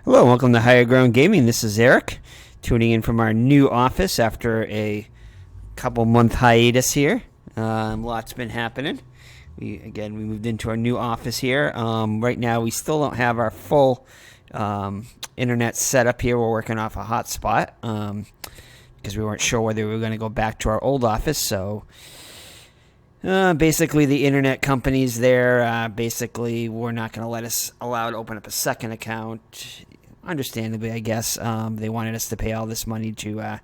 Hello, welcome to Higher Ground Gaming. This is Eric, tuning in from our new office after a couple-month hiatus here. Lots been happening. We moved into our new office here. Right now, we still don't have our full internet set up here. We're working off a hotspot because we weren't sure whether we were going to go back to our old office. So basically, the internet companies there basically were not going to let us allow to open up a second account. Understandably, I guess they wanted us to pay all this money to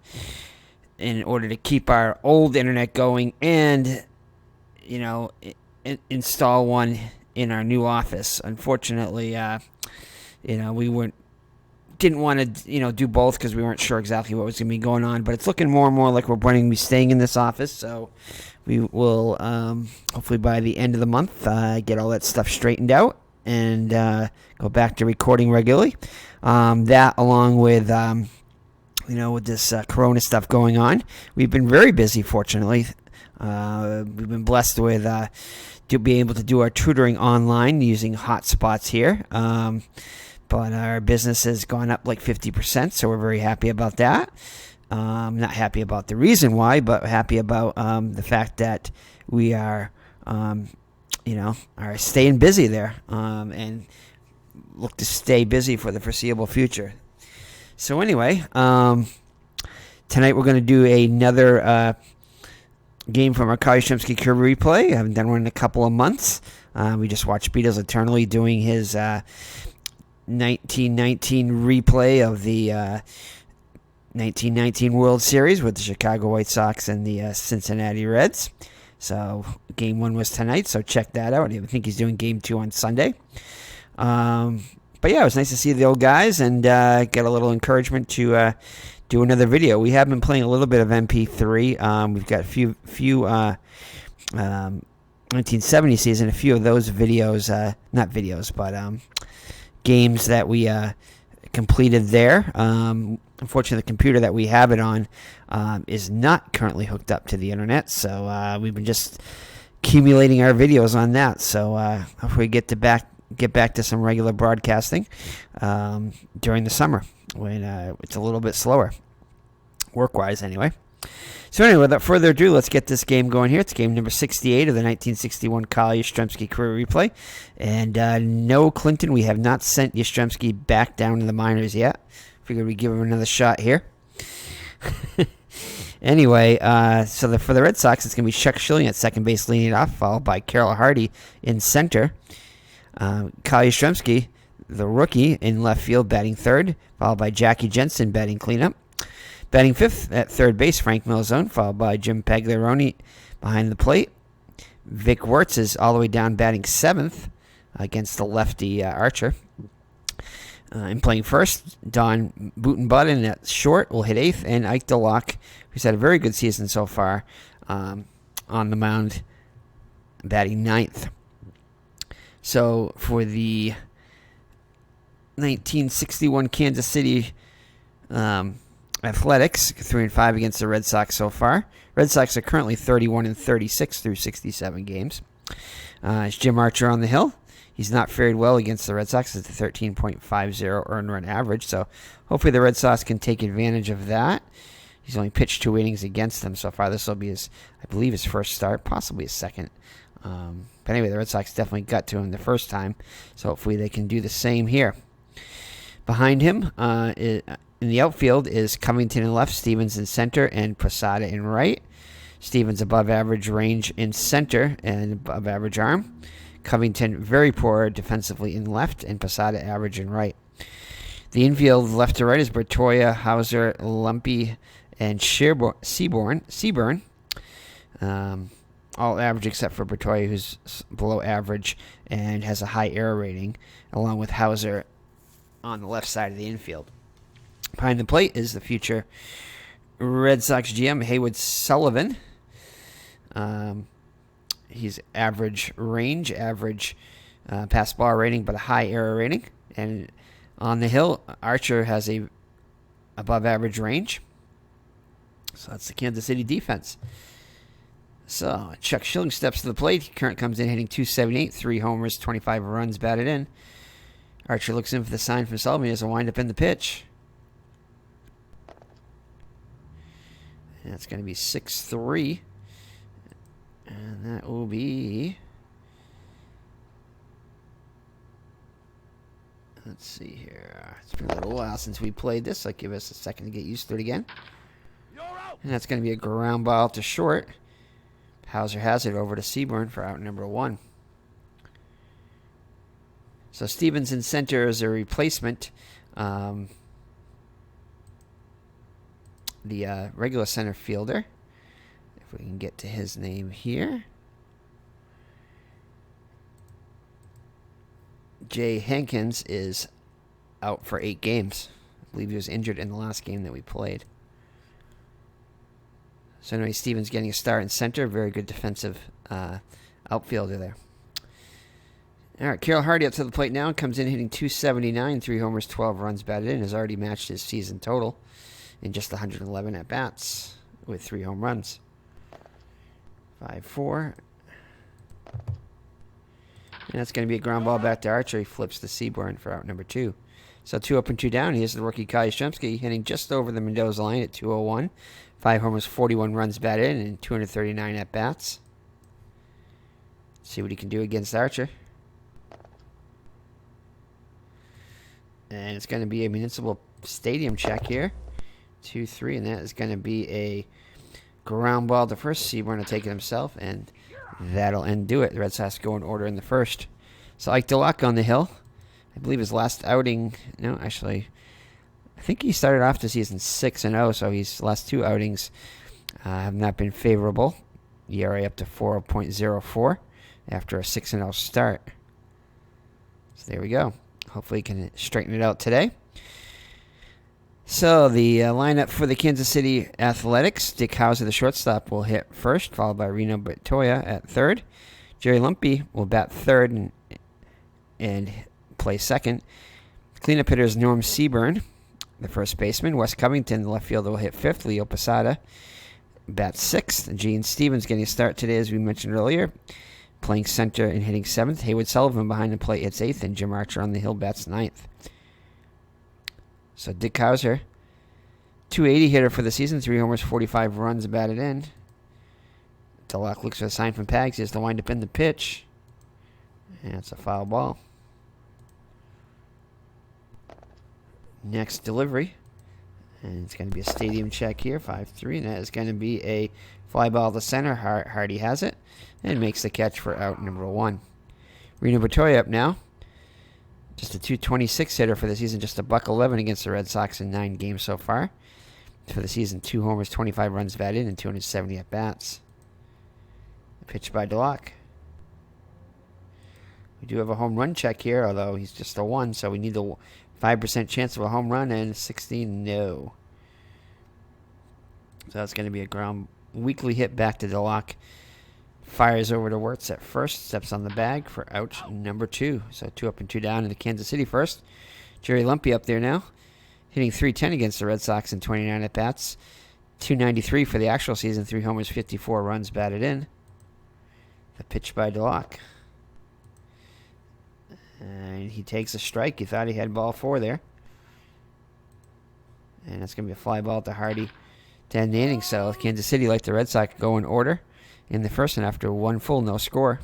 in order to keep our old internet going and install one in our new office. Unfortunately, we didn't want to do both because we weren't sure exactly what was going to be going on. But it's looking more and more like we're going to be staying in this office. So we will hopefully by the end of the month get all that stuff straightened out and go back to recording regularly. That along with with this Corona stuff going on, we've been very busy. Fortunately, we've been blessed with to be able to do our tutoring online using hotspots here. But our business has gone up like 50%, so we're very happy about that. Not happy about the reason why, but happy about the fact that we are, are staying busy there and look to stay busy for the foreseeable future. So anyway, tonight we're going to do another game from our Carl Yastrzemski career replay. I haven't done one in a couple of months. We just watched Beatles Eternally doing his 1919 replay of the 1919 World Series with the Chicago White Sox and the Cincinnati Reds. So game 1 was tonight, so check that out. I think he's doing game 2 on Sunday. But yeah, it was nice to see the old guys and get a little encouragement to do another video. We have been playing a little bit of MP3. We've got a few 1970 season, a few of those videos, not videos, but games that we completed there. Unfortunately, the computer that we have it on is not currently hooked up to the internet, so we've been just accumulating our videos on that. So hopefully get back to some regular broadcasting during the summer when it's a little bit slower, work-wise anyway. So anyway, without further ado, let's get this game going here. It's game number 68 of the 1961 Carl Yastrzemski career replay. And no, Clinton, we have not sent Yastrzemski back down to the minors yet. Figured we'd give him another shot here. Anyway, so for the Red Sox, it's going to be Chuck Schilling at second base leading it off, followed by Carol Hardy in center. Carl Yastrzemski, the rookie, in left field batting third, followed by Jackie Jensen batting cleanup. Batting fifth at third base, Frank Milzone, followed by Jim Pagliaroni behind the plate. Vic Wirtz is all the way down batting seventh against the lefty Archer. And playing first, Don Butenbutton at short will hit eighth, and Ike DeLock, who's had a very good season so far, on the mound, batting ninth. So for the 1961 Kansas City Athletics, 3-5 against the Red Sox so far. Red Sox are currently 31-36 through 67 games. It's Jim Archer on the hill. He's not fared well against the Red Sox. It's a 13.50 earned run average, so hopefully the Red Sox can take advantage of that. He's only pitched 2 innings against them so far. This will be his first start, possibly his second. But anyway, the Red Sox definitely got to him the first time, so hopefully they can do the same here. Behind him, in the outfield is Covington in left, Stevens in center, and Posada in right. Stevens above average range in center and above average arm. Covington very poor defensively in left, and Posada average in right. The infield left to right is Bertoya, Hauser, Lumpy, and Seaborn. All average except for Bertoya, who's below average and has a high error rating, along with Hauser on the left side of the infield. Behind the plate is the future Red Sox GM, Haywood Sullivan. He's average range, average pass ball rating, but a high error rating. And on the hill, Archer has a above average range. So that's the Kansas City defense. So Chuck Schilling steps to the plate. He currently comes in hitting .278, 3 homers, 25 runs batted in. Archer looks in for the sign from Sullivan. He has a windup in the pitch. And that's going to be 6-3. And that will be... Let's see here. It's been a little while since we played this. So give us a second to get used to it again. And that's going to be a ground ball to short. Hauser has it over to Seaborn for out number 1. So Stevens in center is a replacement. The regular center fielder. If we can get to his name here. Jay Hankins is out for 8 games. I believe he was injured in the last game that we played. So anyway, Stevens getting a start in center. Very good defensive outfielder there. All right, Carroll Hardy up to the plate now. Comes in hitting .279, 3 homers, 12 runs batted in. Has already matched his season total in just 111 at-bats with 3 home runs. 5-4. And that's going to be a ground ball back to Archer. He flips to Seaborn for out number 2. So 2 up and 2 down. Here's the rookie Carl Yastrzemski hitting just over the Mendoza line at .201. 5 homers, 41 runs batted in, and 239 at-bats. See what he can do against Archer. And it's going to be a Municipal Stadium check here. 2-3, and that is going to be a ground ball to first. Seaborn will take it himself, and that'll do it. The Red Sox go in order in the first. So Ike DeLocke on the hill. I believe his last outing... No, actually... I think he started off the season 6-0, so his last 2 outings have not been favorable. ERA up to 4.04 after a 6-0 start. So there we go. Hopefully he can straighten it out today. So the lineup for the Kansas City Athletics. Dick Hauser, the shortstop, will hit first, followed by Reno Batoya at third. Jerry Lumpy will bat third and play second. Cleanup hitter is Norm Seaborn, the first baseman. Wes Covington, the left fielder, will hit fifth. Leo Posada bats sixth. Gene Stevens getting a start today, as we mentioned earlier, playing center and hitting seventh. Haywood Sullivan behind the plate hits eighth, and Jim Archer on the hill bats ninth. So Dick Hauser, 280 hitter for the season, 3 homers, 45 runs batted in. DeLocke looks for the sign from Pags. He has to wind up in the pitch. And it's a foul ball. Next delivery. And it's going to be a stadium check here, 5-3. And that is going to be a fly ball to center. Hardy has it and makes the catch for out number 1. Reno Batoya up now. Just a 226 hitter for the season, just a .111 against the Red Sox in 9 games so far. For the season, 2 homers, 25 runs batted in, and 270 at-bats. Pitch by DeLocke. We do have a home run check here, although he's just a 1, so we need a 5% chance of a home run, and 16, no. So that's going to be a ground weakly hit back to DeLocke. Fires over to Wirtz at first, steps on the bag for out number 2. So 2 up and 2 down into Kansas City first. Jerry Lumpy up there now, hitting .310 against the Red Sox in 29 at-bats. 293 for the actual season, 3 homers, 54 runs batted in. The pitch by DeLocke. And he takes a strike. He thought he had ball 4 there. And it's going to be a fly ball to Hardy to end the inning. So Kansas City, like the Red Sox, go in order in the first, and after 1 full, no score.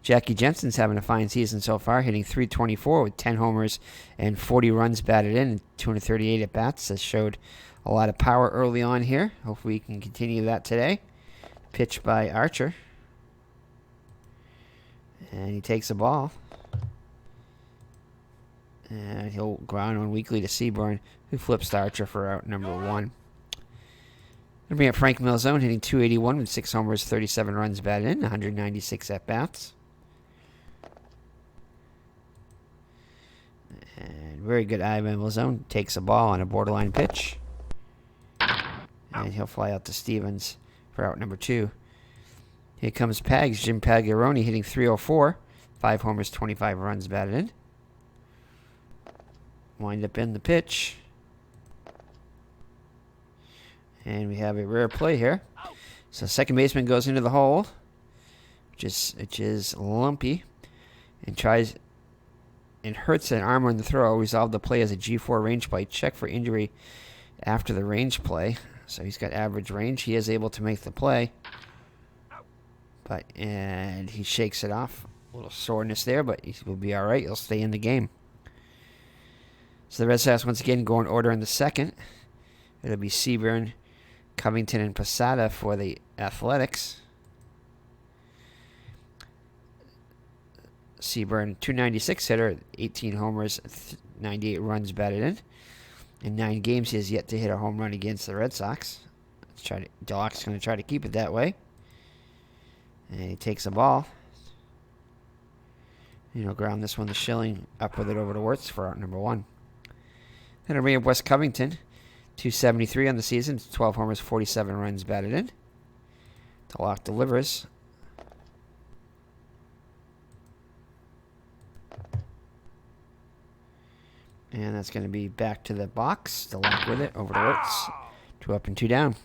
Jackie Jensen's having a fine season so far, hitting .324 with 10 homers and 40 runs batted in and 238 at-bats. Has showed a lot of power early on here. Hopefully we can continue that today. Pitch by Archer. And he takes the ball. And he'll ground on weakly to Seaborn, who flips to Archer for out number 1. We'll bring up Frank Milzone, hitting .281 with 6 homers, 37 runs batted in, 196 at-bats. And very good eye by Milzone. Takes a ball on a borderline pitch. And he'll fly out to Stevens for out number 2. Here comes Pags, Jim Pagliaroni, hitting .304, 5 homers, 25 runs batted in. Wind up in the pitch. And we have a rare play here. So second baseman goes into the hole, which is Lumpy, and tries and hurts an arm on the throw. Resolved the play as a G4 range play. Check for injury after the range play. So he's got average range. He is able to make the play. And he shakes it off. A little soreness there, but he will be all right. He'll stay in the game. So the Red Sox once again go in order in the second. It'll be Seaburn, Covington, and Posada for the Athletics. Seaburn, 296 hitter, 18 homers, 98 runs batted in. In 9 games, he has yet to hit a home run against the Red Sox. Deloc's going to try to keep it that way. And he takes the ball. He'll ground this one to Schilling, up with it over to Wirtz for out number 1. Then it'll be Wes Covington, 273 on the season, 12 homers, 47 runs batted in. Deloc delivers. And that's going to be back to the box. Deloc with it, over to Wirtz. 2 up and 2 down.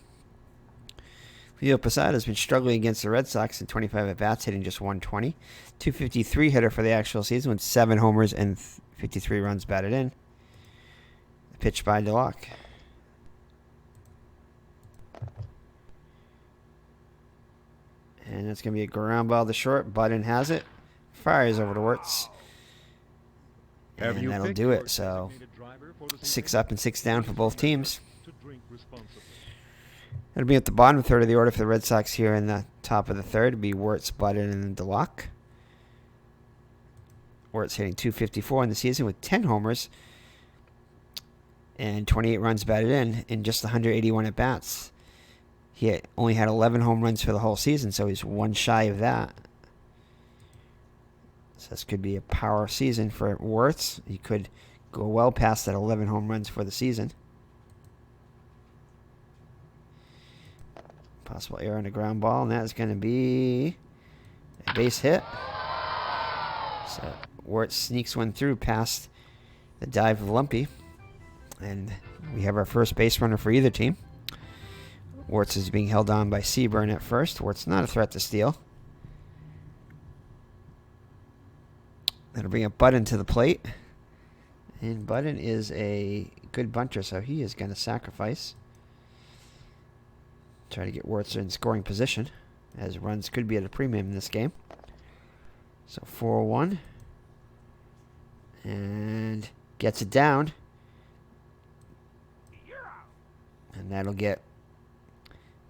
Leo Posada has been struggling against the Red Sox in 25 at-bats, hitting just 120. 253 hitter for the actual season with 7 homers and 53 runs batted in. Pitch by Deloc. And that's going to be a ground ball to short. Budden has it. Fires over to Wirtz. And that'll do it. So 6 up and 6 down for both teams. It'll be at the bottom third of the order for the Red Sox here in the top of the third. It'll be Wirtz, Budden, and Deloc. Wirtz hitting 254 in the season with 10 homers and 28 runs batted in just 181 at-bats. He only had 11 home runs for the whole season, so he's 1 shy of that. So this could be a power season for Wirtz. He could go well past that 11 home runs for the season. Possible error on a ground ball, and that is going to be a base hit. So Wirtz sneaks one through past the dive of Lumpy. And we have our first base runner for either team. Wirtz is being held on by Seaburn at first. Wirtz not a threat to steal. That'll bring up Budden to the plate. And Budden is a good bunter, so he is going to sacrifice. Try to get Wirtz in scoring position, as runs could be at a premium in this game. So 4-1. And gets it down. And that'll get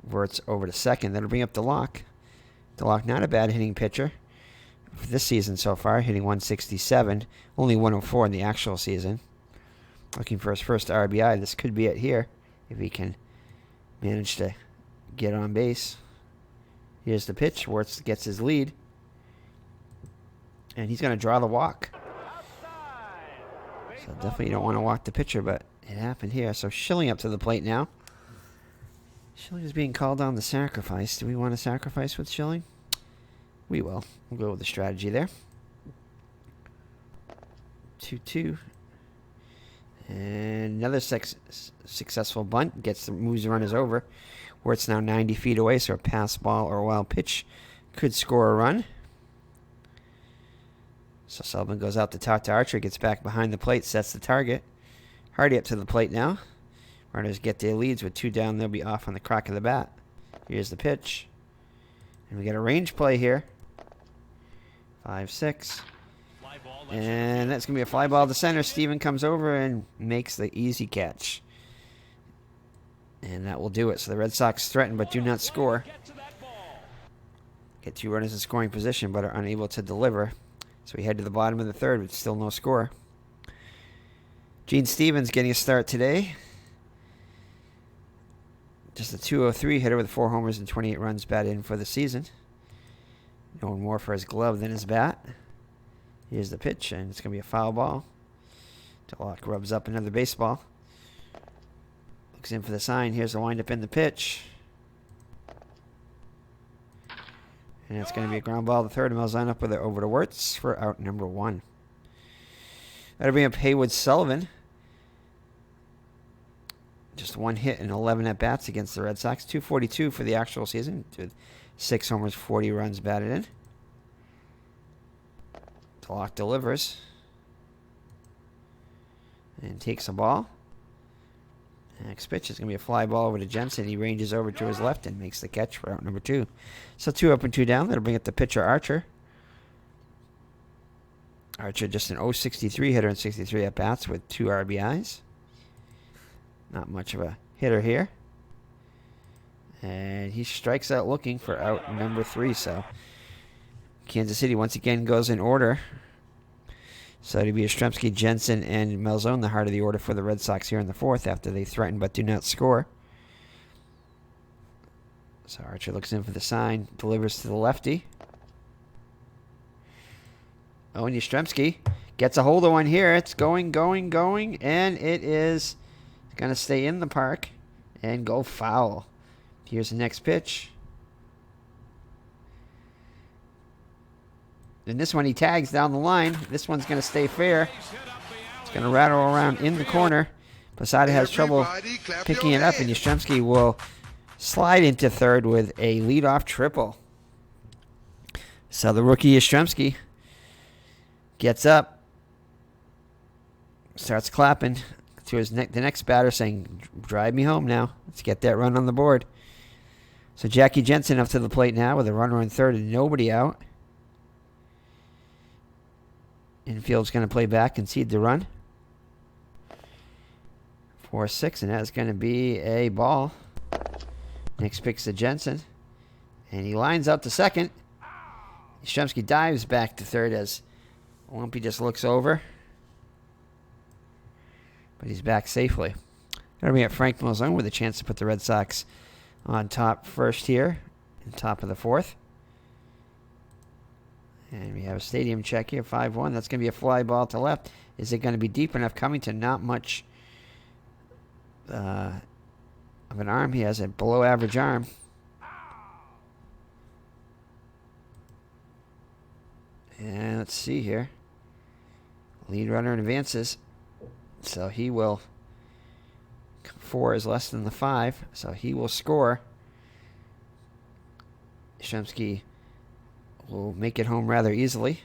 Wirtz over to second. That'll bring up Deloc. Deloc, not a bad hitting pitcher for this season so far, hitting 167. Only 104 in the actual season. Looking for his first RBI. This could be it here, if he can manage to get on base. Here's the pitch. Wirtz gets his lead. And he's going to draw the walk. So definitely you don't want to walk the pitcher, but it happened here. So Schilling up to the plate now. Schilling is being called on the sacrifice. Do we want to sacrifice with Schilling? We will. We'll go with the strategy there. 2-2. And another successful bunt. Moves the runners over. Wirtz now 90 feet away, so a pass ball or a wild pitch could score a run. So Sullivan goes out to talk to Archer, gets back behind the plate, sets the target. Hardy up to the plate now. Runners get their leads with 2 down. They'll be off on the crack of the bat. Here's the pitch. And we get a range play here. 5-6. And that's going to be a fly ball to center. Steven comes over and makes the easy catch. And that will do it. So the Red Sox threaten but do not score. Get 2 runners in scoring position but are unable to deliver. So we head to the bottom of the third with still no score. Gene Stevens getting a start today. Just a 203 hitter with 4 homers and 28 runs batted in for the season. Known more for his glove than his bat. Here's the pitch, and it's going to be a foul ball. Deloc rubs up another baseball. Looks in for the sign. Here's the windup in the pitch. And it's going to be a ground ball to third. And Mills line up with it over to Wirtz for out number 1. That'll bring up Haywood Sullivan. Just 1 hit and 11 at-bats against the Red Sox. 242 for the actual season. 6 homers, 40 runs batted in. Deloc delivers. And takes a ball. Next pitch is going to be a fly ball over to Jensen. He ranges over to his left and makes the catch for out number 2. So 2 up and 2 down. That'll bring up the pitcher, Archer. Archer just an .063 hitter and 63 at-bats with 2 RBIs. Not much of a hitter here. And he strikes out looking for out number 3. So Kansas City once again goes in order. So it'll be Yastrzemski, Jensen, and Malzone, the heart of the order for the Red Sox here in the 4th after they threaten but do not score. So Archer looks in for the sign, delivers to the lefty. Oh, and Yastrzemski gets a hold of one here. It's going, and it is going to stay in the park and go foul. Here's the next pitch. And this one he tags down the line. This one's going to stay fair. It's going to rattle around in the corner. Posada has trouble picking it up, and Yastrzemski will slide into third with a leadoff triple. So the rookie Yastrzemski gets up, starts clapping to the next batter, saying, "Drive me home now. Let's get that run on the board." So Jackie Jensen up to the plate now with a runner on third and nobody out. Infield's going to play back, concede the run. 4-6, and that's going to be a ball. Next pick's to Jensen. And he lines up to second. Yastrzemski dives back to third as Lumpy just looks over. But he's back safely. Going to be at Frank Malzone with a chance to put the Red Sox on top first here. In top of the 4th. And we have a stadium check here, 5-1. That's going to be a fly ball to left. Is it going to be deep enough? Covington, not much of an arm. He has a below-average arm. And let's see here. Lead runner advances. So he will... 4 is less than the 5. So he will score. Yastrzemski will make it home rather easily,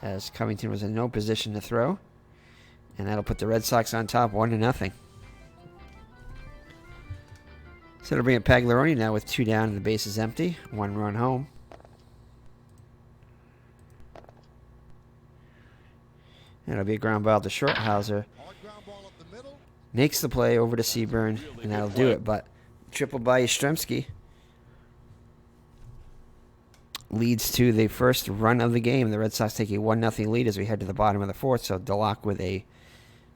as Covington was in no position to throw. And that'll put the Red Sox on top 1-0. So it'll bring up Pagliaroni now with 2 down and the base is empty. 1 run home. And it'll be a ground ball to Shorthauser. Makes the play over to Seaburn, and that'll do it. But triple by Yastrzemski leads to the first run of the game. The Red Sox take a 1-0 lead as we head to the bottom of the 4th. So DeLocke with a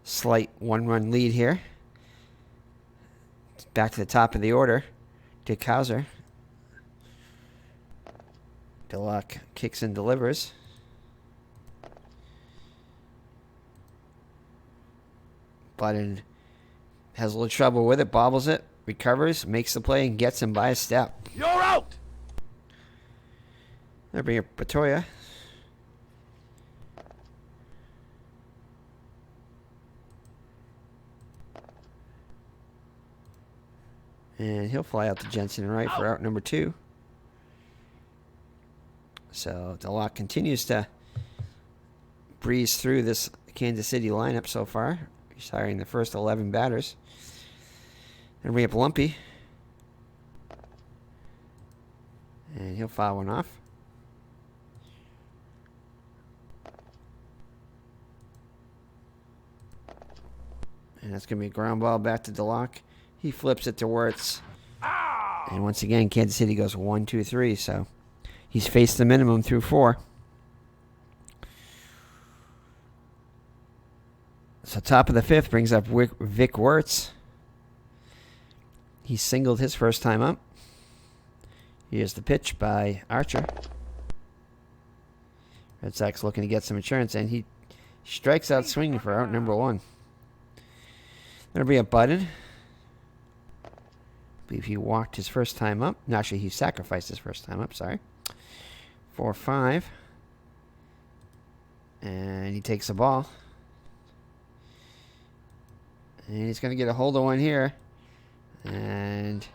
slight 1-run lead here. Back to the top of the order. Dick Hauser. DeLocke kicks and delivers. Button has a little trouble with it, bobbles it, recovers, makes the play, and gets him by a step. You're out! They'll bring up Batoya. And he'll fly out to Jensen right for out number 2. So DeLocke continues to breeze through this Kansas City lineup so far. He's hiring the first 11 batters. They'll bring up Lumpy. And he'll foul one off. And that's going to be a ground ball back to DeLocke. He flips it to Wirtz. And once again, Kansas City goes 1-2-3. So he's faced the minimum through 4. So top of the 5th brings up Vic Wirtz. He singled his first time up. Here's the pitch by Archer. Red Sox looking to get some insurance, and he strikes out swinging for out number 1. That'll be a Button. I believe he walked his first time up. No, actually, he sacrificed his first time up, sorry. 4-5. And he takes the ball. And he's going to get a hold of one here. And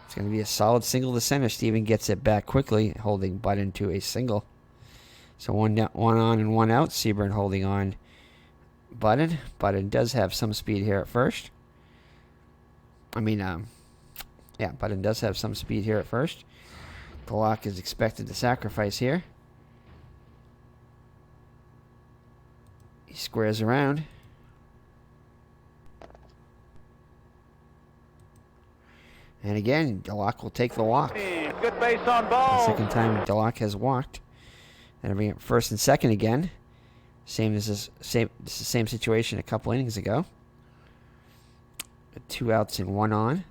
it's going to be a solid single to center. Steven gets it back quickly, holding Button to a single. So one on and one out. Seaburn holding on Button. Button does have some speed here at first. Yeah, Button does have some speed here at first. DeLocke is expected to sacrifice here. He squares around. And again, DeLocke will take the walk. Good base on ball. The second time DeLocke has walked. That'll be first and second again. This is the same situation a couple innings ago. 2 outs and 1 on.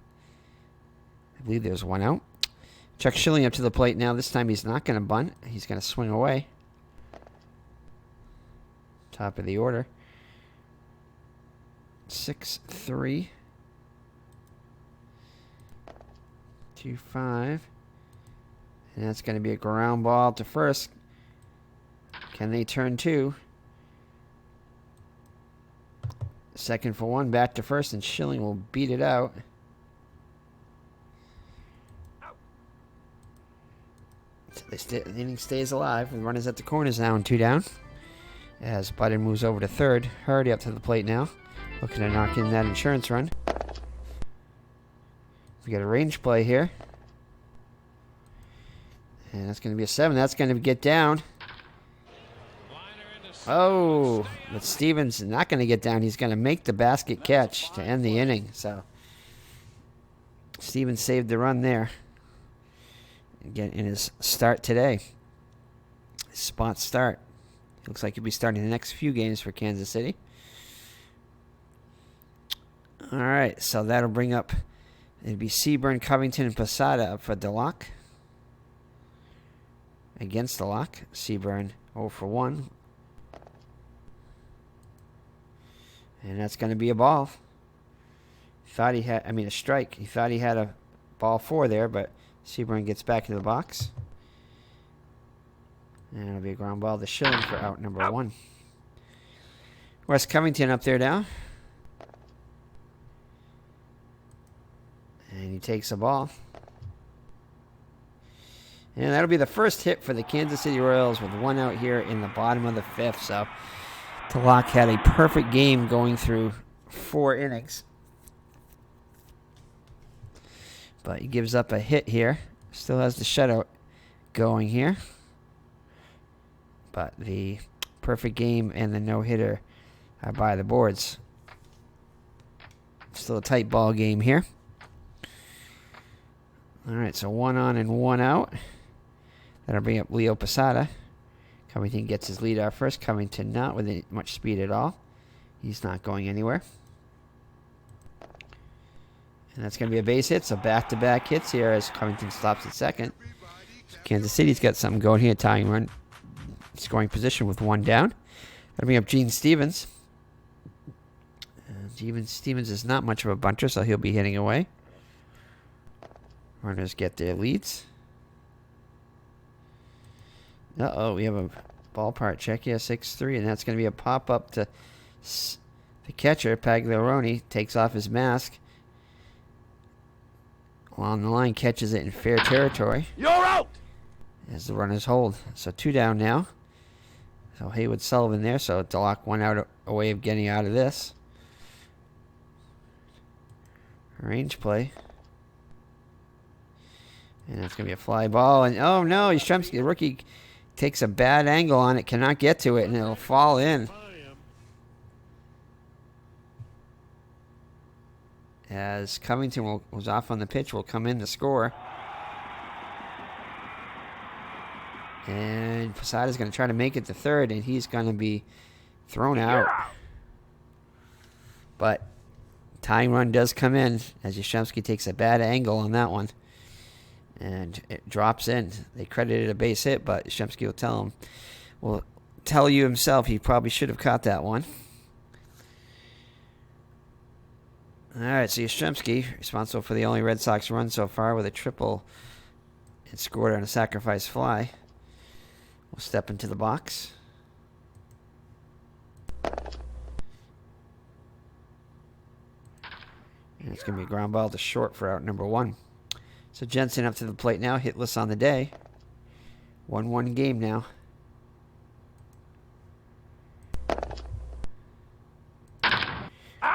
I believe there's 1 out. Chuck Schilling up to the plate now. This time he's not going to bunt. He's going to swing away. Top of the order. 6-3. 2-5. And that's going to be a ground ball to first. Can they turn 2? Second for 1, back to first, and Schilling will beat it out. The inning stays alive. The runners at the corners now and 2 down. As Button moves over to third. Hardy up to the plate now. Looking to knock in that insurance run. We got a range play here. And that's going to be a 7. That's going to get down. Oh, but Stevens is not going to get down. He's going to make the basket catch to end the inning. So Stevens saved the run there. Again, in his start today. His spot start. Looks like he'll be starting the next few games for Kansas City. All right, so that'll bring up, it'd be Seaburn, Covington, and Posada up for DeLocke. Against DeLocke. Seaburn 0 for 1. And that's going to be a ball. Thought he had, a strike. He thought he had a ball 4 there, but Seaburn gets back into the box. And it'll be a ground ball to Schilling for out number 1. Wes Covington up there now. And he takes a ball. And that'll be the first hit for the Kansas City Royals with 1 out here in the bottom of the 5th. So DeLocke had a perfect game going through 4 innings. But he gives up a hit here. Still has the shutout going here. But the perfect game and the no-hitter are by the boards. Still a tight ball game here. All right, so 1 on and 1 out. That'll bring up Leo Posada. Covington gets his lead out first. Covington not with much speed at all. He's not going anywhere. And that's going to be a base hit, so back-to-back hits here as Covington stops at second. So Kansas City's got something going here, tying run. Scoring position with 1 down. That'll bring up Gene Stevens. Stevens is not much of a bunter, so he'll be hitting away. Runners get their leads. Uh-oh, we have a ballpark check here, 6-3, and that's going to be a pop-up to the catcher, Pagliarone. Takes off his mask. Along the line, catches it in fair territory. You're out! As the runners hold. So 2 down now. So Haywood Sullivan there, so DeLocke 1 out away of getting out of this. Range play. And it's going to be a fly ball. And oh no, Yastrzemski, the rookie, takes a bad angle on it, cannot get to it, and it'll fall in. As Covington was off on the pitch, will come in to score. And Posada's going to try to make it to third, and he's going to be thrown out. But tying run does come in as Yastrzemski takes a bad angle on that one. And it drops in. They credited a base hit, but Yastrzemski will tell you himself he probably should have caught that one. All right, so Yastrzemski, responsible for the only Red Sox run so far with a triple and scored on a sacrifice fly, will step into the box. And it's going to be a ground ball to short for out number 1. So Jensen up to the plate now, hitless on the day. 1-1 game now.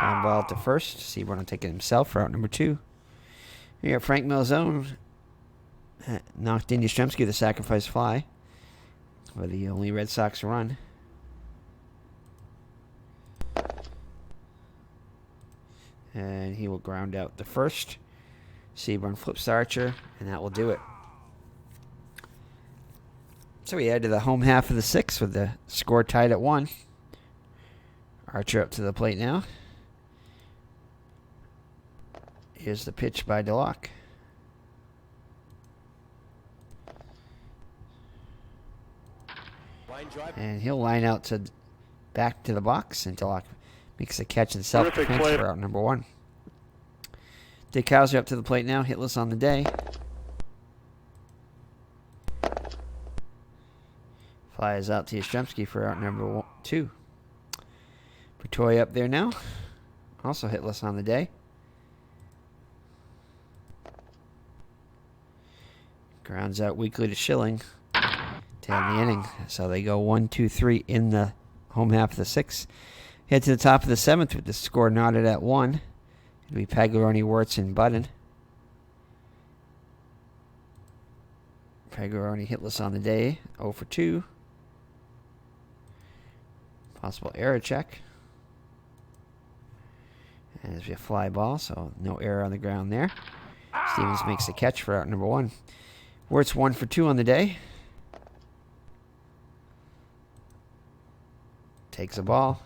Ground ball at the first. Seaborn will take it himself for out number 2. Here, Frank Malzone knocked in Yastrzemski the sacrifice fly for the only Red Sox run. And he will ground out the first. Seaborn flips to Archer, and that will do it. So we head to the home half of the 6th with the score tied at 1. Archer up to the plate now. Here's the pitch by DeLocke. And he'll line out to back to the box, and DeLocke makes a catch in self-defense for out number 1. Dick Hauser up to the plate now, hitless on the day. Flies out to Yastrzemski for out number 2. Bertoy up there now, also hitless on the day. Grounds out weakly to Schilling to end the inning. So they go 1, 2, 3 in the home half of the 6th. Head to the top of the 7th with the score knotted at 1. It'll be Pagliaroni, Wirtz, and Budden. Pagliaroni hitless on the day, 0 for 2. Possible error check. And there's a fly ball, so no error on the ground there. Stevens makes the catch for out number 1. Wirtz 1 for 2 on the day. Takes a ball.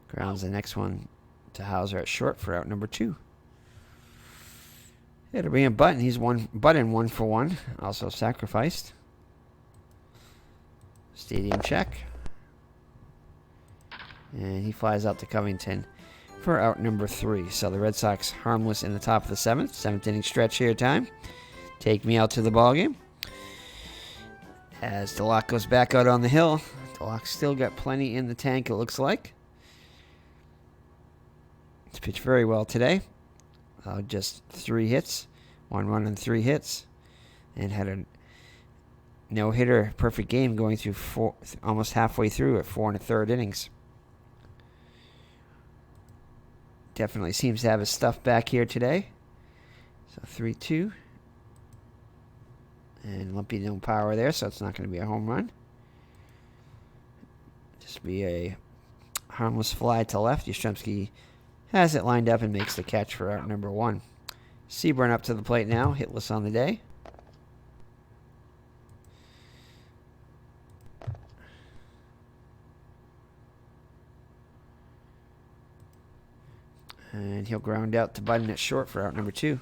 Grounds the next one to Hauser at short for out number 2. It'll be a Button. He's Button 1 for 1. Also sacrificed. Stadium check. And he flies out to Covington for out number 3. So the Red Sox harmless in the top of the 7th. 7th inning stretch here time. Take me out to the ballgame. As DeLocke goes back out on the hill. DeLocke still got plenty in the tank, it looks like. He's pitched very well today. Just 3 hits. 1 run and 3 hits. And had a no-hitter, perfect game going through almost halfway through at 4 1/3 innings. Definitely seems to have his stuff back here today. So 3-2. And lumpy no power there, so it's not going to be a home run. Just be a harmless fly to left. Yastrzemski has it lined up and makes the catch for out number 1. Seaborn up to the plate now, hitless on the day. And he'll ground out to Budden at short for out number 2.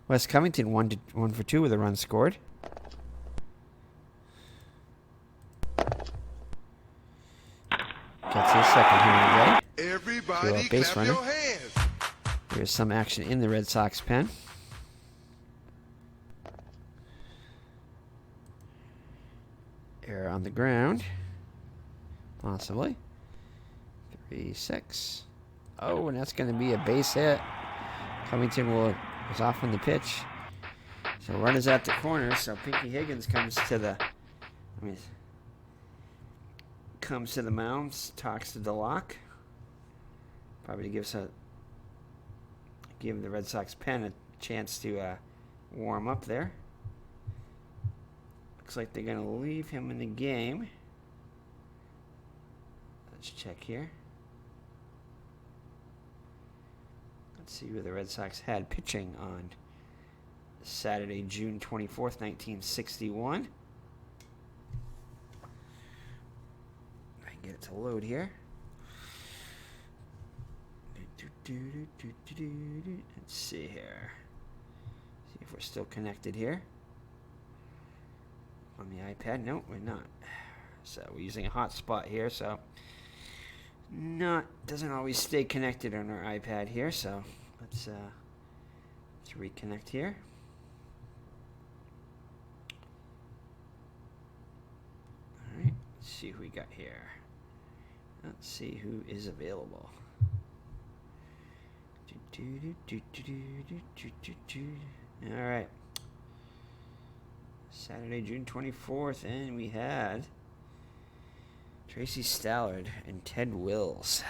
Wes Covington 1 for 2 with a run scored. Gets his second hit of the day. Everybody base clap runner. your hands. There's some action in the Red Sox pen. Error on the ground. Possibly. 3-6. Oh, and that's going to be a base hit. Covington was off on the pitch. So runners at the corner. So Pinky Higgins comes to the mound, talks to DeLocke. Probably give the Red Sox pen a chance to warm up there. Looks like they're going to leave him in the game. Let's check here. Let's see who the Red Sox had pitching on Saturday, June 24th, 1961. I can get it to load here. Let's see here. See if we're still connected here. On the iPad. Nope, we're not. So we're using a hotspot here, so doesn't always stay connected on our iPad here, so let's reconnect here. Alright, let's see who we got here. Let's see who is available. Alright. Saturday, June 24th, and we had Tracy Stallard and Ted Wills.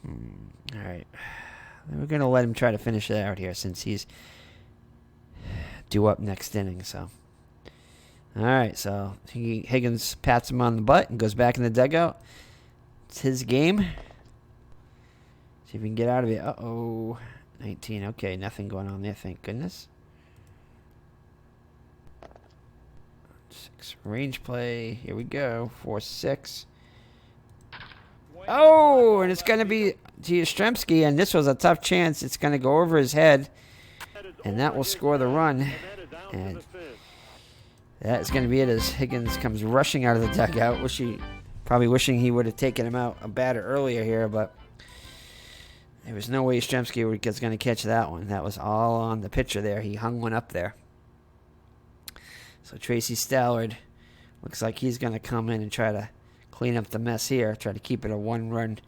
All right. We're going to let him try to finish it out here since he's due up next inning. So, all right. So Higgins pats him on the butt and goes back in the dugout. It's his game. See if we can get out of it. Uh-oh. 19. Okay, nothing going on there. Thank goodness. 6. Range play. Here we go. 4-6. Oh, and it's going to be Yastrzemski, and this was a tough chance. It's going to go over his head, and that will score the run. And that is going to be it as Higgins comes rushing out of the dugout. Probably wishing he would have taken him out a batter earlier here, but there was no way Yastrzemski was going to catch that one. That was all on the pitcher there. He hung one up there. So Tracy Stallard looks like he's going to come in and try to clean up the mess here. Try to keep it a 1-run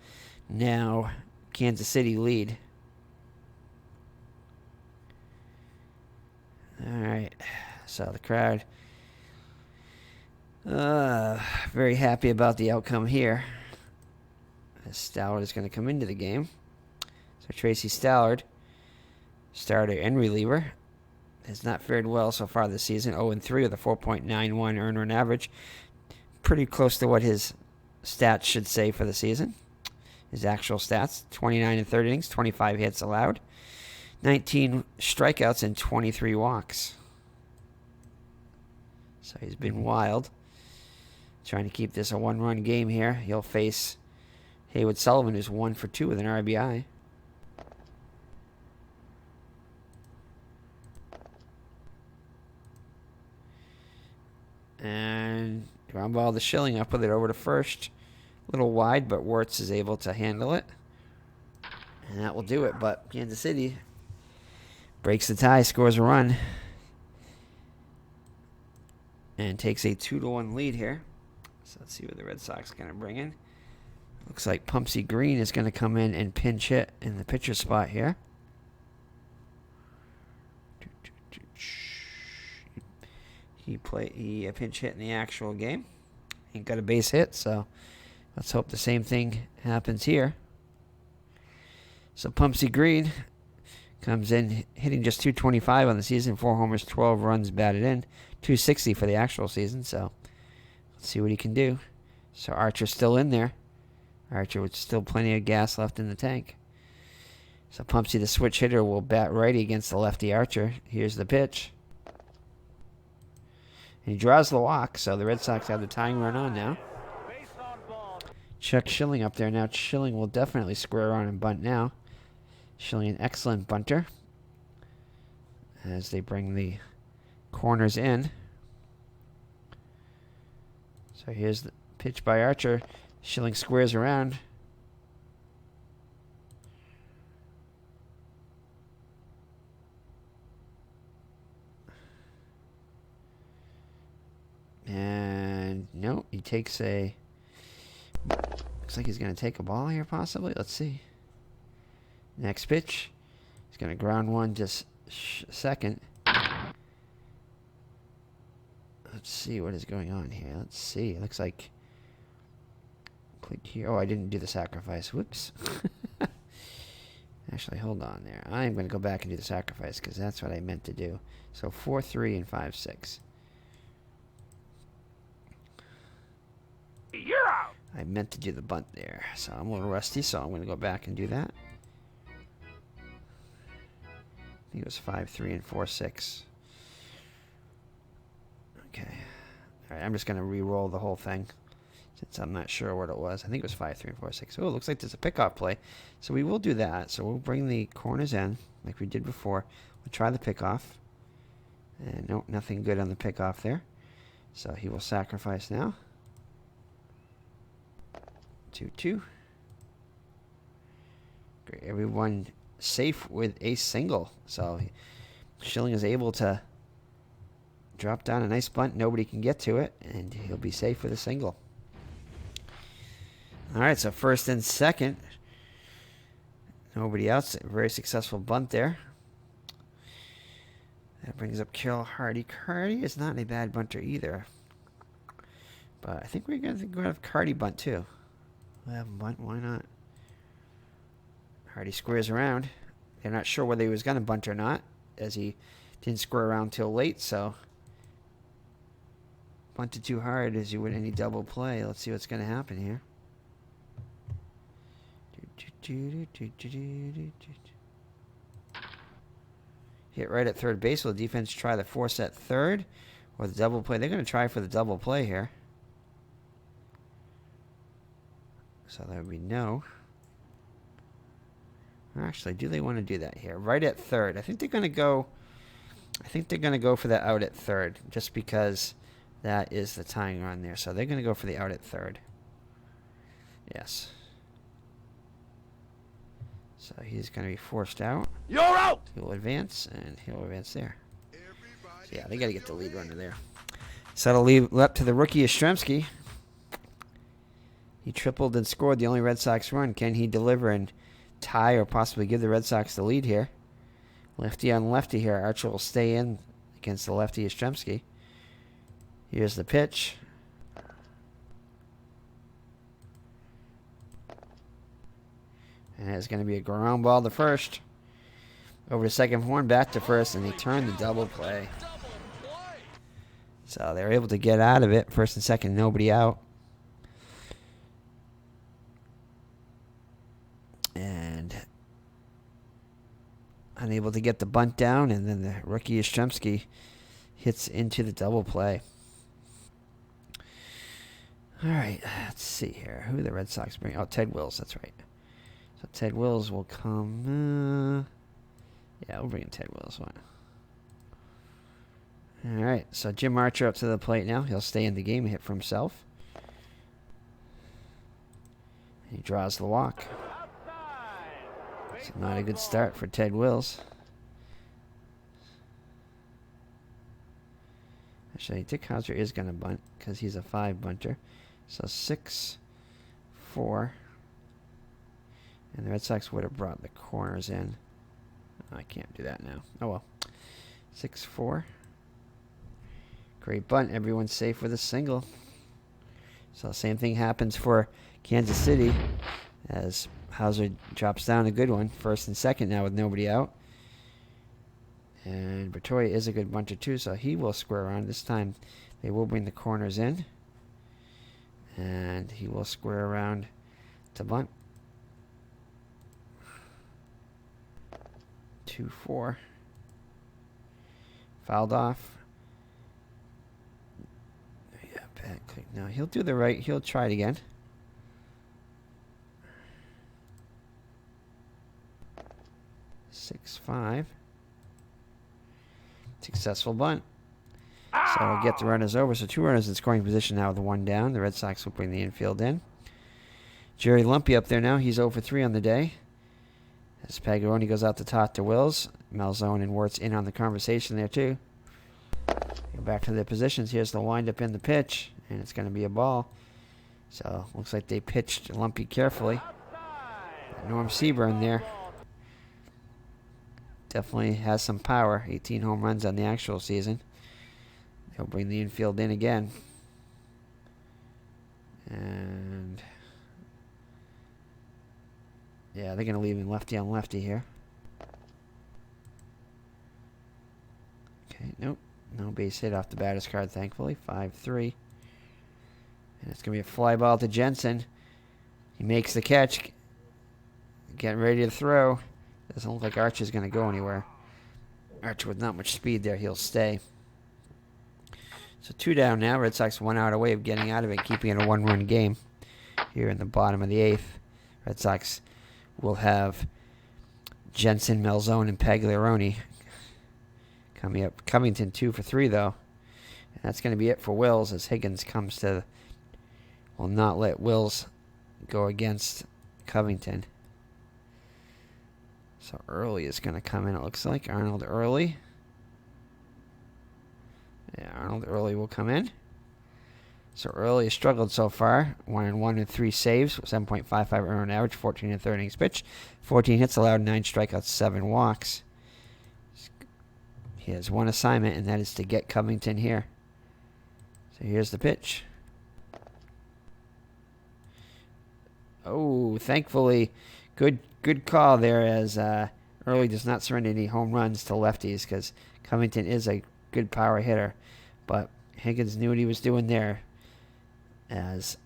now Kansas City lead. All right. So the crowd very happy about the outcome here. As Stallard is going to come into the game. So Tracy Stallard, starter and reliever, has not fared well so far this season. 0-3 with a 4.91 earned run average. Pretty close to what his stats should say for the season. His actual stats: 29 and 30 innings, 25 hits allowed, 19 strikeouts, and 23 walks. So he's been wild. Trying to keep this a 1-run game here. He'll face Haywood Sullivan, who's 1 for 2 with an RBI. And ground ball to Schilling, up with it over to first. A little wide, but Wirtz is able to handle it. And that will do it. But Kansas City breaks the tie, scores a run, and takes a 2-1 lead here. So let's see what the Red Sox are going to bring in. Looks like Pumpsy Green is going to come in and pinch hit in the pitcher spot here. He pinch hit in the actual game. He got a base hit, so let's hope the same thing happens here. So Pumpsy Green comes in hitting just .225 on the season, 4 homers, 12 runs batted in, .260 for the actual season. So let's see what he can do. So Archer's still in there. Archer with still plenty of gas left in the tank. So Pumpsy, the switch hitter, will bat righty against the lefty Archer. Here's the pitch. And he draws the walk, so the Red Sox have the tying run on now. Chuck Schilling up there now. Schilling will definitely square on and bunt now. Schilling, an excellent bunter. As they bring the corners in. So here's the pitch by Archer. Schilling squares around. And no, he takes a... Looks like he's going to take a ball here, possibly. Let's see. Next pitch. He's going to ground one just second. Let's see what is going on here. Let's see. It looks like... Click here. Oh, I didn't do the sacrifice. Whoops. Actually, hold on there. I'm going to go back and do the sacrifice because that's what I meant to do. So 4-3 and 5-6. You're out. I meant to do the bunt there, so I'm a little rusty, so I'm going to go back and do that. I think it was 5-3 and 4-6. Okay. All right, I'm just going to re-roll the whole thing since I'm not sure what it was. I think it was 5-3 and 4-6. Oh, it looks like there's a pickoff play, so we will do that. So we'll bring the corners in like we did before. We'll try the pickoff. And no, nothing good on the pickoff there. So he will sacrifice now. 2-2. Great. Everyone safe with a single. So Schilling is able to drop down a nice bunt. Nobody can get to it, and he'll be safe with a single. All right, so first and second. Nobody else. A very successful bunt there. That brings up Carl Hardy. Hardy is not a bad bunter either. But I think we're going to have Cardi bunt too. We'll have him bunt. Why not? Hardy squares around. They're not sure whether he was going to bunt or not, as he didn't square around till late, so bunted too hard as you would any double play. Let's see what's going to happen here. Hit right at third base. Will the defense try the force at third or the double play? They're going to try for the double play here. So that would be no. Actually, do they want to do that here? Right at third. I think they're going to go. I think they're going to go for the out at third, just because that is the tying run there. So they're going to go for the out at third. Yes. So he's going to be forced out. You're out! He'll advance, and he'll advance there. So yeah, they got to get the lead runner there. So it'll leave left to the rookie Yastrzemski. He tripled and scored the only Red Sox run. Can he deliver and tie or possibly give the Red Sox the lead here? Lefty on lefty here. Archer will stay in against the lefty Yastrzemski. Here's the pitch. And it's going to be a ground ball to first. Over to second horn, back to first, and he turned the double play. So they were able to get out of it. First and second, nobody out. And unable to get the bunt down, and then the rookie Yastrzemski hits into the double play. All right, let's see here. Who the Red Sox bring? Oh, Ted Wills, that's right. So Ted Wills will come. Yeah, we'll bring in Ted Wills. What? All right, so Jim Archer up to the plate now. He'll stay in the game and hit for himself. He draws the walk. It's not a good start for Ted Wills. Actually, Dick Hauser is going to bunt because he's a 5 bunter. So 6-4. And the Red Sox would have brought the corners in. I can't do that now. Oh well. 6-4. Great bunt. Everyone's safe with a single. So same thing happens for Kansas City as Hauser drops down a good one. First and second now with nobody out. And Bertoia is a good bunter too, so he will square around. This time they will bring the corners in. And he will square around to bunt. 2-4. Fouled off. Yeah, bad click. Now he'll do the right. He'll try it again. Six, 5. Successful bunt. So it'll get the runners over. So 2 runners in scoring position now with 1 down. The Red Sox will bring the infield in. Jerry Lumpy up there now. He's 0 for 3 on the day. As Pagaroni goes out to talk to Wills. Malzone and Wirtz in on the conversation there too. Go back to their positions. Here's the windup in the pitch. And it's going to be a ball. So looks like they pitched Lumpy carefully. Norm Seaburn there. Definitely has some power. 18 home runs on the actual season. He'll bring the infield in again. And yeah, they're going to leave him lefty on lefty here. Okay, nope. No base hit off the batter's card, thankfully. 5-3. And it's going to be a fly ball to Jensen. He makes the catch. Getting ready to throw. Doesn't look like Archer's going to go anywhere. Archer with not much speed there. He'll stay. So 2 down now. Red Sox 1 out away of getting out of it, keeping it a 1-run game. Here in the bottom of the 8th, Red Sox will have Jensen, Malzone, and Pagliaroni coming up. Covington 2 for 3 though. And that's going to be it for Wills as Higgins comes to. Will not let Wills go against Covington. So Early is going to come in, it looks like. Arnold Early. Yeah, Arnold Early will come in. So Early has struggled so far. 1-1 and 3 saves, 7.55 earned average, 14 and 3 innings pitched. 14 hits allowed, 9 strikeouts, 7 walks. He has 1 assignment, and that is to get Covington here. So here's the pitch. Oh, thankfully, good good call there, as Early does not surrender any home runs to lefties, because Covington is a good power hitter. But Higgins knew what he was doing there, as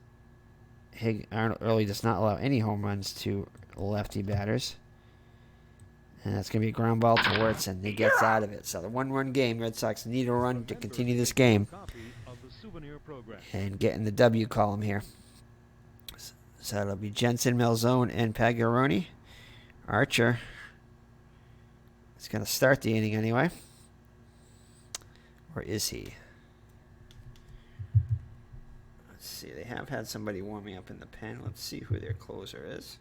Early does not allow any home runs to lefty batters. And that's going to be a ground ball to Wirtz, and he gets out of it. So the 1-run game, Red Sox need a run to continue this game and get in the W column here. So it'll be Jensen, Malzone, and Pagliarone. Archer is going to start the inning anyway. Or is he? Let's see. They have had somebody warming up in the pen. Let's see who their closer is.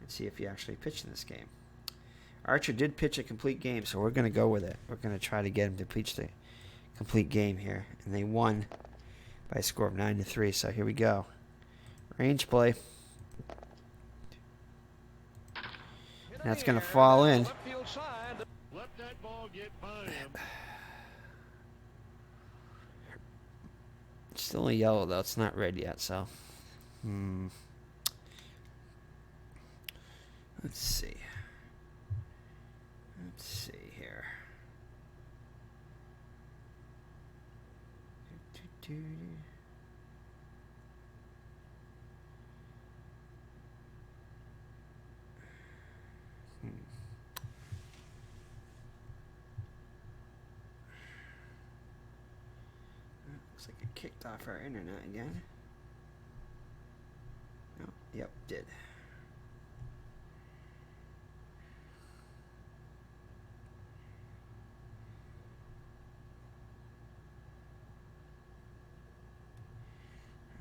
Let's see if he actually pitched in this game. Archer did pitch a complete game, so we're going to go with it. We're going to try to get him to pitch the complete game here. And they won by a score of 9-3. So here we go. Range play. And that's going to fall in. It's still a yellow, though. It's not red yet, so. Let's see. Let's see here. Looks like it kicked off our internet again. No, yep, did.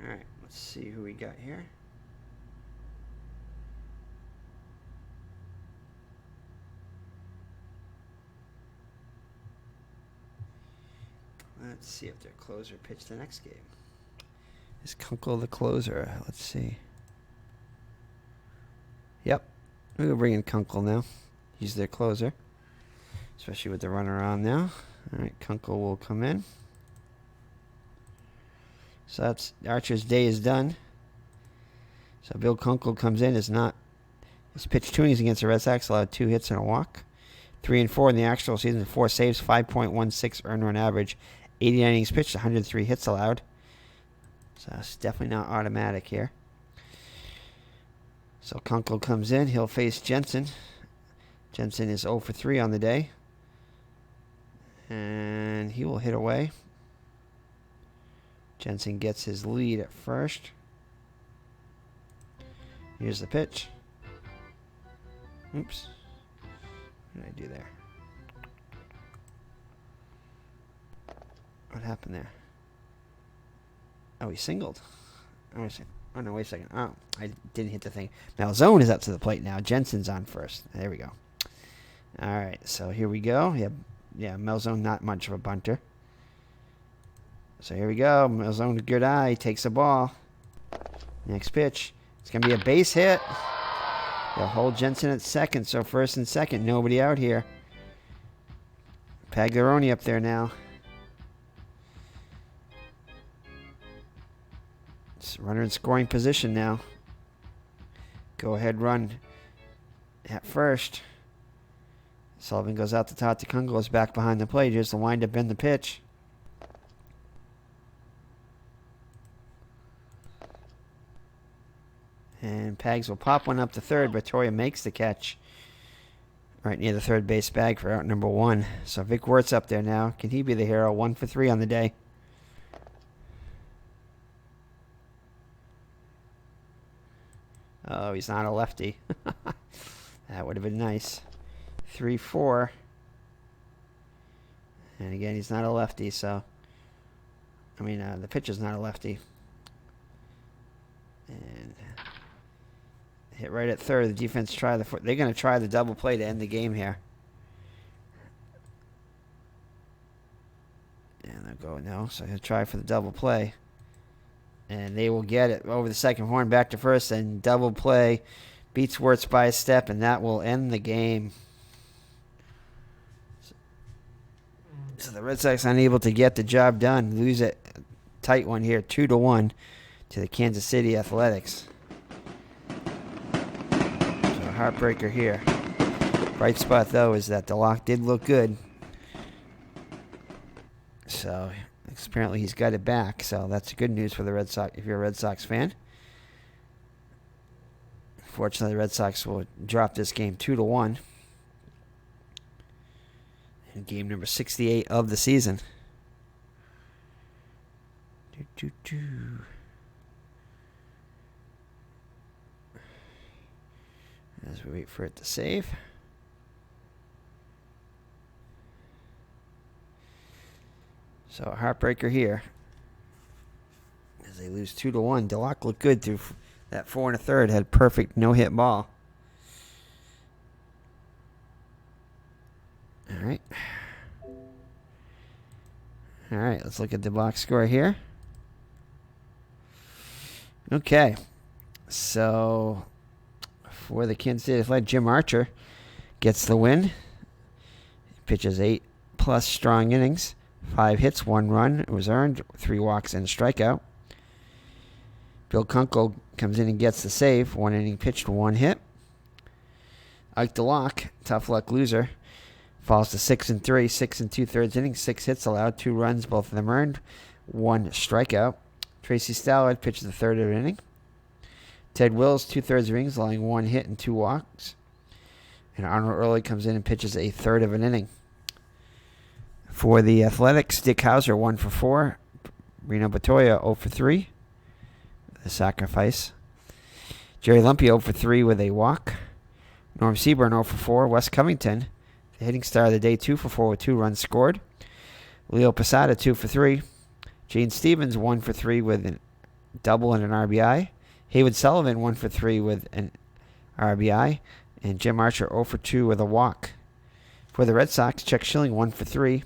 Alright, let's see who we got here. Let's see if their closer pitched the next game. Is Kunkel the closer? Let's see. Yep. We'll bring in Kunkel now. He's their closer. Especially with the runner on now. Alright, Kunkel will come in. So that's Archer's day is done. So Bill Kunkel comes in. He's pitched 2 innings against the Red Sox, allowed 2 hits and a walk. 3 and 4 in the actual season, 4 saves, 5.16 earned run average, 89 innings pitched, 103 hits allowed. So it's definitely not automatic here. So Kunkel comes in. He'll face Jensen. Jensen is 0 for 3 on the day. And he will hit away. Jensen gets his lead at first. Here's the pitch. Oops. What did I do there? What happened there? Oh, he singled. Oh, no, wait a second. Oh, I didn't hit the thing. Malzone is up to the plate now. Jensen's on first. There we go. All right, so here we go. Yeah, Malzone not much of a bunter. So here we go. Malzone, good eye, takes the ball. Next pitch. It's going to be a base hit. They'll hold Jensen at second, so first and second. Nobody out here. Pagliarone up there now. It's runner in scoring position now. Go ahead run at first. Sullivan goes out the top to Kunkel, is back behind the plate. Here's the windup and the pitch. And Pags will pop one up to third, but Toria makes the catch right near the third base bag for out number 1. So Vic Wirtz up there now. Can he be the hero? 1 for 3 on the day. Oh, he's not a lefty. That would have been nice. 3-4. And again, he's not a lefty, so... the pitcher's not a lefty. And... hit right at third. The defense they're going to try the double play to end the game here. And they'll go no. So he'll try for the double play. And they will get it over the second horn back to first. And double play beats Wirtz by a step. And that will end the game. So the Red Sox unable to get the job done. Lose it. Tight one here. 2-1 to the Kansas City Athletics. heartbreaker here. Bright spot, though, is that DeLocke did look good. So, apparently he's got it back. So, that's good news for the Red Sox if you're a Red Sox fan. Fortunately, the Red Sox will drop this game 2-1. In game number 68 of the season. As we wait for it to save. So a heartbreaker here. As they lose 2-1. DeLocke looked good through that 4 1/3. Had perfect no-hit ball. All right. All right, let's look at the box score here. Okay. So for the Kansas City Athletic, Jim Archer gets the win. He pitches 8+ strong innings, 5 hits, 1 run. It was earned, 3 walks and a strikeout. Bill Kunkel comes in and gets the save. 1 inning pitched, 1 hit. Ike DeLocke, tough luck loser, falls to 6-3, 6 2/3 innings, 6 hits allowed, 2 runs, both of them earned, 1 strikeout. Tracy Stallard pitched the 3rd of an inning. Ted Wills, 2/3 innings, allowing 1 hit and 2 walks. And Arnold Early comes in and pitches a 1/3 of an inning. For the Athletics, Dick Hauser, 1 for 4. Reno Batoya, 0 for 3. The sacrifice. Jerry Lumpy, 0 for 3 with a walk. Norm Seaburn, 0 for 4. Wes Covington, the hitting star of the day, 2 for 4 with 2 runs scored. Leo Posada, 2 for 3. Gene Stevens, 1 for 3 with a double and an RBI. Haywood Sullivan, 1 for 3 with an RBI. And Jim Archer, 0 for 2 with a walk. For the Red Sox, Chuck Schilling, 1 for 3.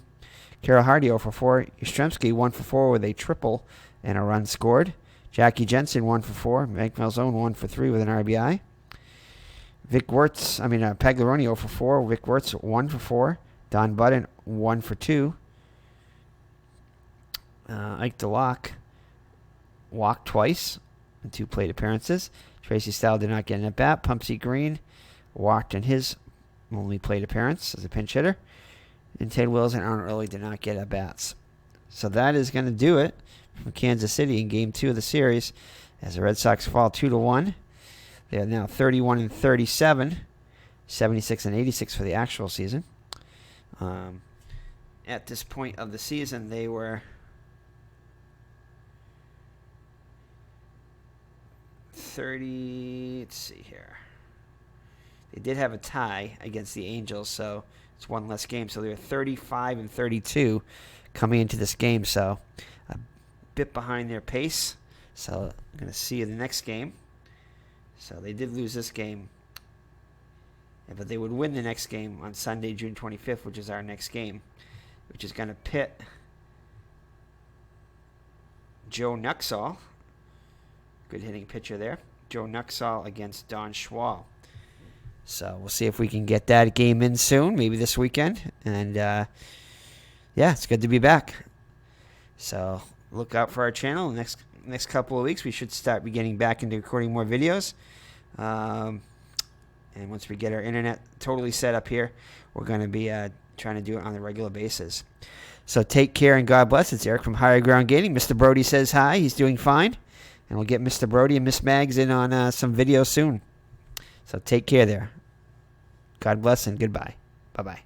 Carol Hardy, 0 for 4. Yastrzemski, 1 for 4 with a triple and a run scored. Jackie Jensen, 1 for 4. Mike Malzone, 1 for 3 with an RBI. Pagliaroni, 0 for 4. Vic Wirtz, 1 for 4. Don Budden, 1 for 2. Ike DeLocke walked twice in 2 plate appearances. Tracy Stallard did not get an at-bat. Pumpsy Green walked in his only plate appearance as a pinch hitter. And Ted Wills and Arnold Early did not get at-bats. So that is going to do it from Kansas City in Game 2 of the series as the Red Sox fall 2-1. They are now 31-37, 76-86 for the actual season. At this point of the season, they were 30. Let's see here. They did have a tie against the Angels, so it's 1 less game. So they were 35-32 coming into this game. So a bit behind their pace. So I'm going to see you the next game. So they did lose this game, but they would win the next game on Sunday, June 25th, which is our next game, which is going to pit Joe Nuxall, good hitting pitcher there, Joe Nuxall against Don Schwal. So we'll see if we can get that game in soon, maybe this weekend. And, it's good to be back. So look out for our channel. Next couple of weeks, we should start getting back into recording more videos. And once we get our internet totally set up here, we're going to be trying to do it on a regular basis. So take care and God bless. It's Eric from Higher Ground Gating. Mr. Brody says hi. He's doing fine. And we'll get Mr. Brody and Miss Mags in on some videos soon. So take care there. God bless and goodbye. Bye-bye.